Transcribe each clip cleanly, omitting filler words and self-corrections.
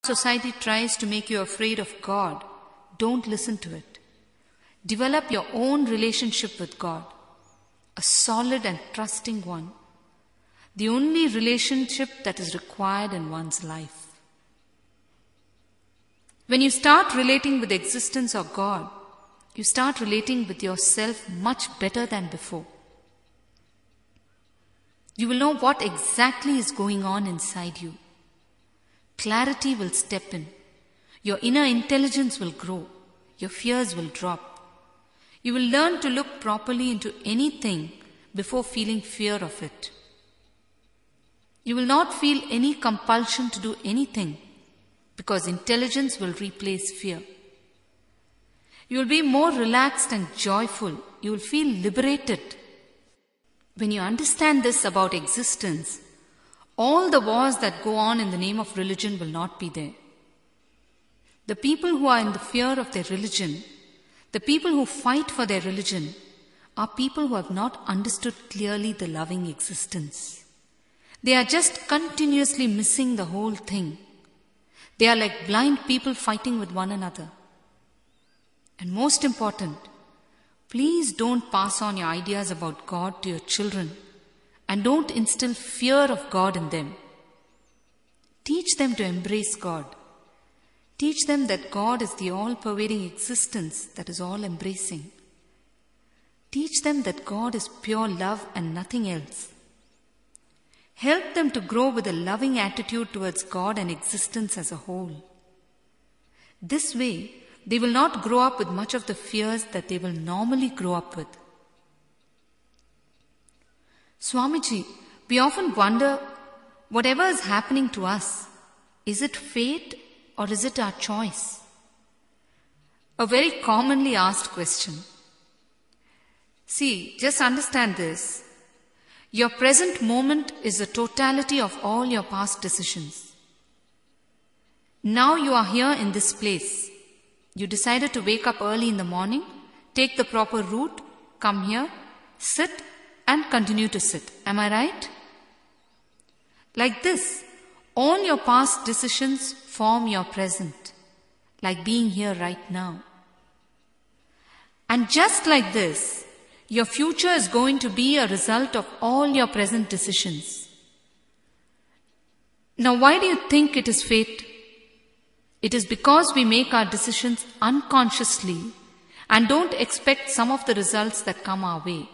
Society tries to make you afraid of God, don't listen to it. Develop your own relationship with God, a solid and trusting one, the only relationship that is required in one's life. When you start relating with the existence of God, you start relating with yourself much better than before. You will know what exactly is going on inside you. Clarity will step in. Your inner intelligence will grow. Your fears will drop. You will learn to look properly into anything before feeling fear of it. You will not feel any compulsion to do anything because intelligence will replace fear. You will be more relaxed and joyful. You will feel liberated. When you understand this about existence, all the wars that go on in the name of religion will not be there. The people who are in the fear of their religion, the people who fight for their religion, are people who have not understood clearly the loving existence. They are just continuously missing the whole thing. They are like blind people fighting with one another. And most important, please don't pass on your ideas about God to your children and don't instill fear of God in them. Teach them to embrace God. Teach them that God is the all-pervading existence that is all-embracing. Teach them that God is pure love and nothing else. Help them to grow with a loving attitude towards God and existence as a whole. This way, they will not grow up with much of the fears that they will normally grow up with. Swamiji, we often wonder, whatever is happening to us, is it fate or is it our choice? A very commonly asked question. See, just understand this. Your present moment is the totality of all your past decisions. Now you are here in this place. You decided to wake up early in the morning, take the proper route, come here, sit and continue to sit. Am I right? Like this, all your past decisions form your present, like being here right now. And just like this, your future is going to be a result of all your present decisions. Now, why do you think it is fate? It is because we make our decisions unconsciously and don't expect some of the results that come our way.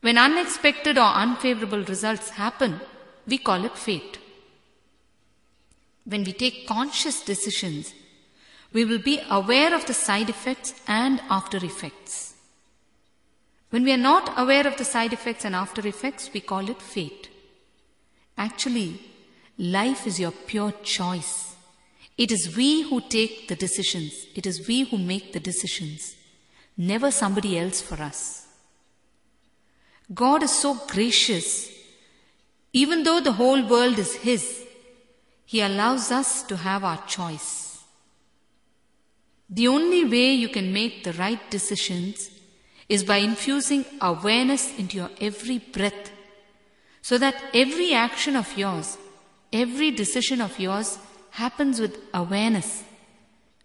When unexpected or unfavorable results happen, we call it fate. When we take conscious decisions, we will be aware of the side effects and after effects. When we are not aware of the side effects and after effects, we call it fate. Actually, life is your pure choice. It is we who take the decisions. It is we who make the decisions, never somebody else for us. God is so gracious. Even though the whole world is His, He allows us to have our choice. The only way you can make the right decisions is by infusing awareness into your every breath, so that every action of yours, every decision of yours happens with awareness,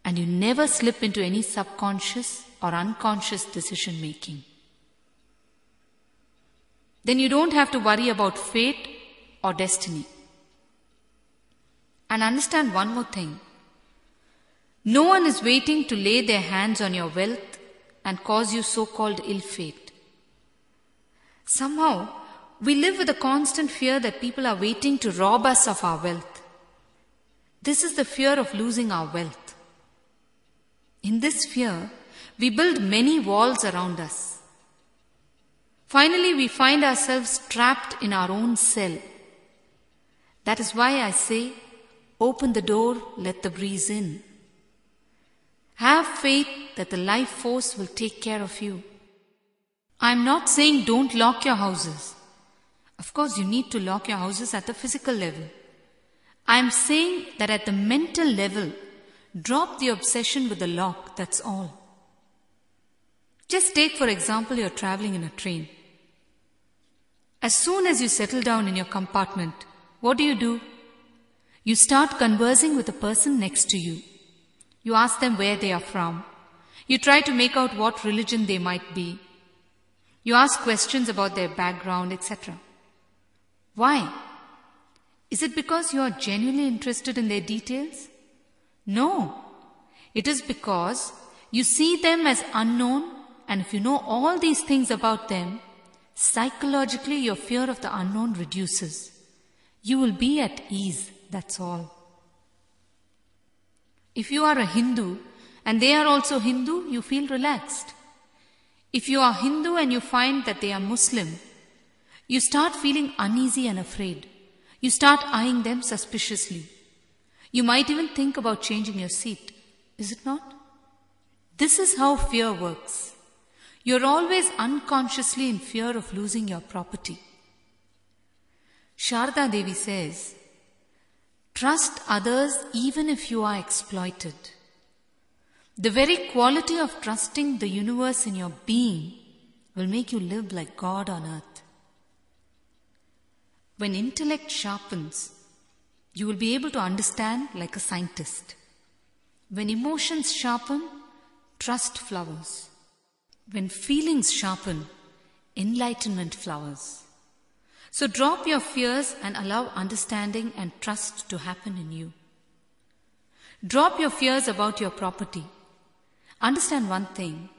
and you never slip into any subconscious or unconscious decision making. Then you don't have to worry about fate or destiny. And understand one more thing. No one is waiting to lay their hands on your wealth and cause you so-called ill fate. Somehow, we live with a constant fear that people are waiting to rob us of our wealth. This is the fear of losing our wealth. In this fear, we build many walls around us. Finally, we find ourselves trapped in our own cell. That is why I say, open the door, let the breeze in. Have faith that the life force will take care of you. I am not saying don't lock your houses. Of course, you need to lock your houses at the physical level. I am saying that at the mental level, drop the obsession with the lock, that's all. Just take, for example, you're traveling in a train. As soon as you settle down in your compartment, what do? You start conversing with the person next to you. You ask them where they are from. You try to make out what religion they might be. You ask questions about their background, etc. Why? Is it because you are genuinely interested in their details? No. It is because you see them as unknown, and if you know all these things about them, psychologically your fear of the unknown reduces. You will be at ease, that's all. If you are a Hindu and they are also Hindu, you feel relaxed. If you are Hindu and you find that they are Muslim, you start feeling uneasy and afraid. You start eyeing them suspiciously. You might even think about changing your seat. Is it not? This is how fear works. You're always unconsciously in fear of losing your property. Sharda Devi says, trust others even if you are exploited. The very quality of trusting the universe in your being will make you live like God on earth. When intellect sharpens, you will be able to understand like a scientist. When emotions sharpen, trust flowers. When feelings sharpen, enlightenment flowers. So drop your fears and allow understanding and trust to happen in you. Drop your fears about your property. Understand one thing.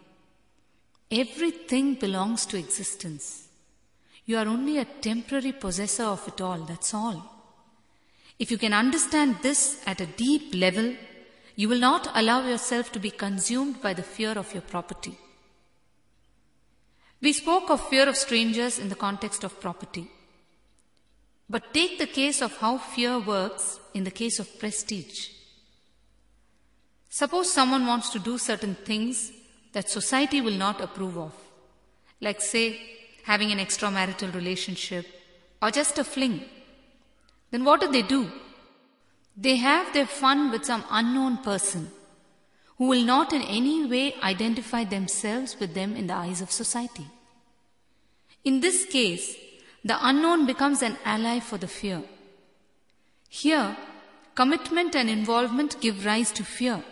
Everything belongs to existence. You are only a temporary possessor of it all, that's all. If you can understand this at a deep level, you will not allow yourself to be consumed by the fear of your property. We spoke of fear of strangers in the context of property. But take the case of how fear works in the case of prestige. Suppose someone wants to do certain things that society will not approve of. Like say, having an extramarital relationship or just a fling. Then what do? They have their fun with some unknown person who will not in any way identify themselves with them in the eyes of society. In this case, the unknown becomes an ally for the fear. Here, commitment and involvement give rise to fear.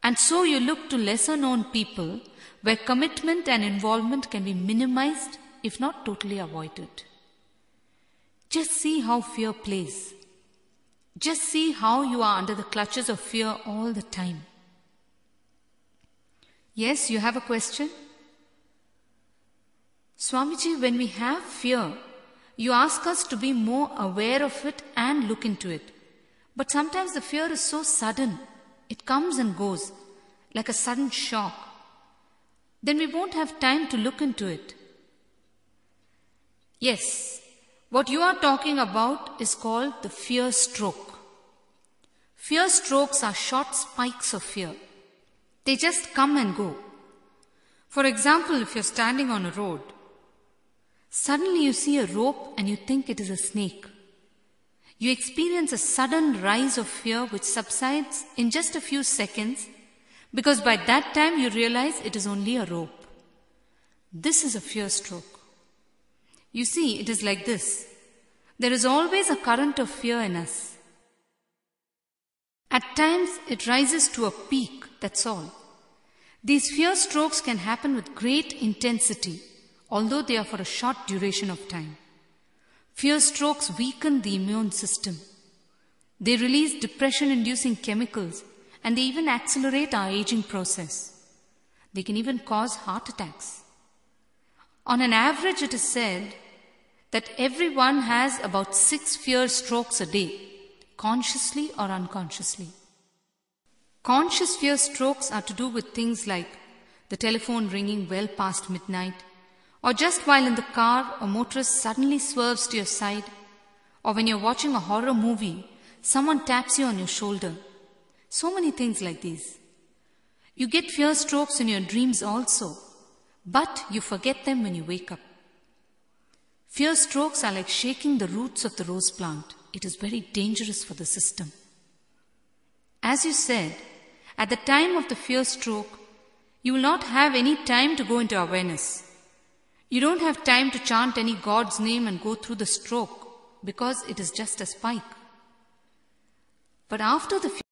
And so you look to lesser known people where commitment and involvement can be minimized, if not totally avoided. Just see how fear plays. Just see how you are under the clutches of fear all the time. Yes, you have a question? Swamiji, when we have fear, you ask us to be more aware of it and look into it. But sometimes the fear is so sudden. It comes and goes, like a sudden shock. Then we won't have time to look into it. Yes, what you are talking about is called the fear stroke. Fear strokes are short spikes of fear. They just come and go. For example, if you're standing on a road, suddenly you see a rope and you think it is a snake. You experience a sudden rise of fear which subsides in just a few seconds because by that time you realize it is only a rope. This is a fear stroke. You see, it is like this. There is always a current of fear in us. At times it rises to a peak, that's all. These fear strokes can happen with great intensity, although they are for a short duration of time. Fear strokes weaken the immune system. They release depression-inducing chemicals and they even accelerate our aging process. They can even cause heart attacks. On an average, it is said that everyone has about 6 fear strokes a day, consciously or unconsciously. Conscious fear strokes are to do with things like the telephone ringing well past midnight, or just while in the car, a motorist suddenly swerves to your side, or when you're watching a horror movie, someone taps you on your shoulder. So many things like these. You get fear strokes in your dreams also, but you forget them when you wake up. Fear strokes are like shaking the roots of the rose plant. It is very dangerous for the system. As you said, at the time of the fear stroke, you will not have any time to go into awareness. You don't have time to chant any God's name and go through the stroke because it is just a spike. But after the